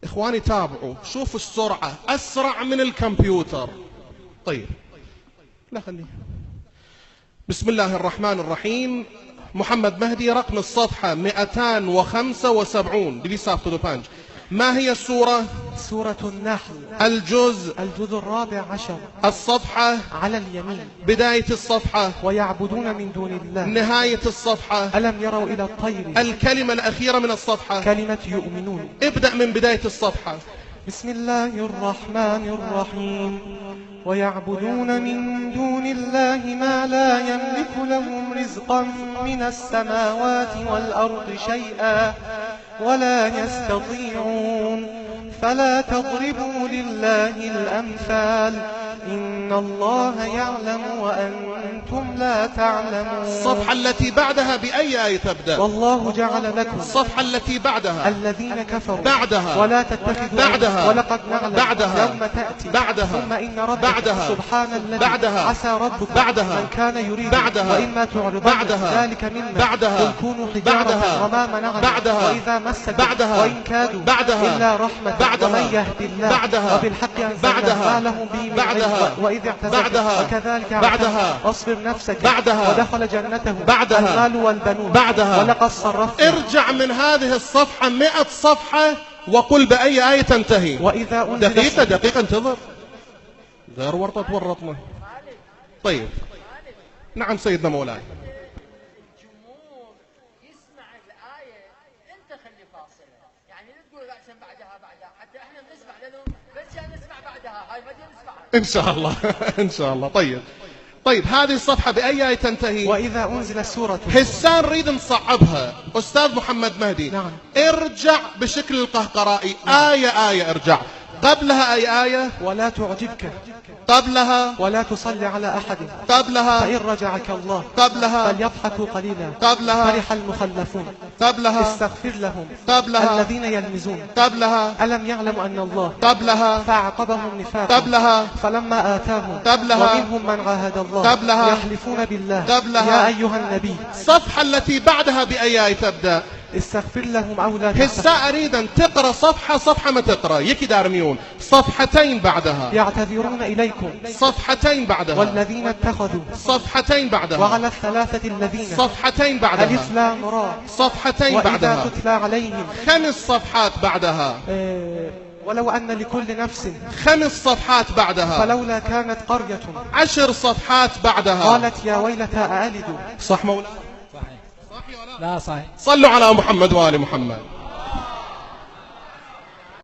إخواني تابعوا، شوفوا السرعة أسرع من الكمبيوتر. طيب لا خليه. بسم الله الرحمن الرحيم. محمد مهدي، رقم الصفحة 275. Please stop to the punch. ما هي السورة؟ سورة النحل. الجزء 14. الصفحة على اليمين. بداية الصفحة ويعبدون من دون الله. نهاية الصفحة ألم يروا إلى الطير. الكلمة الأخيرة من الصفحة كلمة يؤمنون. ابدأ من بداية الصفحة. بسم الله الرحمن الرحيم. ويعبدون من دون الله ما لا يملك لهم رزقا من السماوات والأرض شيئا ولا يستطيعون فلا تضربوا لله الأمثال إن الله يعلم وأنتم لا تعلمون. الصفحة التي بعدها بأي آية تبدأ؟ والله جعل لكم. الصفحة التي بعدها الذين كفروا بعدها ولا تتخذوا بعدها ولقد نعلم بعدها يوم تأتي بعدها ثم إن ربك بعدها سبحان الذي بعدها عسى ربك بعدها من كان يريد بعدها وإما تعرضن بعدها ذلك منا بعدها قل كونوا حجارة بعدها وما منعنا بعدها وإذا مسكم بعدها وإن كادوا بعدها إلا رحمة بعدها ومن يهد الله بعدها وبالحق بعدها أنزلنا ما لهم به من بعدها علم وإذ اعتزلوا بعدها وكذلك بعدها واصبر نفسك بعدها ودخل جنته بعدها المال والبنون بعدها ولقد صرفنا. ارجع من هذه الصفحة 100 صفحة وقل بأي آية تنتهي. وإذا أنزل دقيقة انتظر، غير ورطة ورطنا. طيب نعم سيدنا مولاي. الجمهور يسمع الآية، أنت خلي فاصلة، يعني لا تقول عشان بعدها حتى احنا بنسمع لأنه بس نسمع بعدها، هاي ما نسمعها إن شاء الله إن شاء الله. طيب هذه الصفحة بأي آية تنتهي؟ وإذا أنزل سورة. هسان نريد نصعبها. أستاذ محمد مهدي، نعم. ارجع بشكل القهقرائي. آية ارجع. قبلها أي آية؟ ولا تعجبك. قبلها ولا تصلي على أحد. قبلها فإن رجعك الله. قبلها فليضحكوا قليلا. قبلها فرح المخلفون. قبلها استغفر لهم. قبلها الذين يلمزون. قبلها ألم يعلموا أن الله. قبلها فأعقبهم نفاقا. قبلها فلما آتاهم. قبلها ومنهم من عاهد الله. قبلها يحلفون بالله. قبلها يا أيها النبي. الصفحة التي بعدها بأي آية تبدأ؟ استغفر لهم أو لا هسا تستغفر. أريد أن تقرأ صفحة ما تقرأ. يكي دارميون صفحتين بعدها. يعتذرون إليكم. صفحتين بعدها. والذين اتخذوا. صفحتين بعدها. وعلى الثلاثة الذين. صفحتين بعدها. ألف لام را. صفحتين وإذا بعدها. تتلى عليهم. 5 صفحات بعدها. ولو أن لكل نفس. 5 صفحات بعدها. فلولا كانت قرية. 10 صفحات بعدها. قالت يا ويلتى أألد. صح مولانا؟ لا صحيح. صلوا على محمد وآل محمد.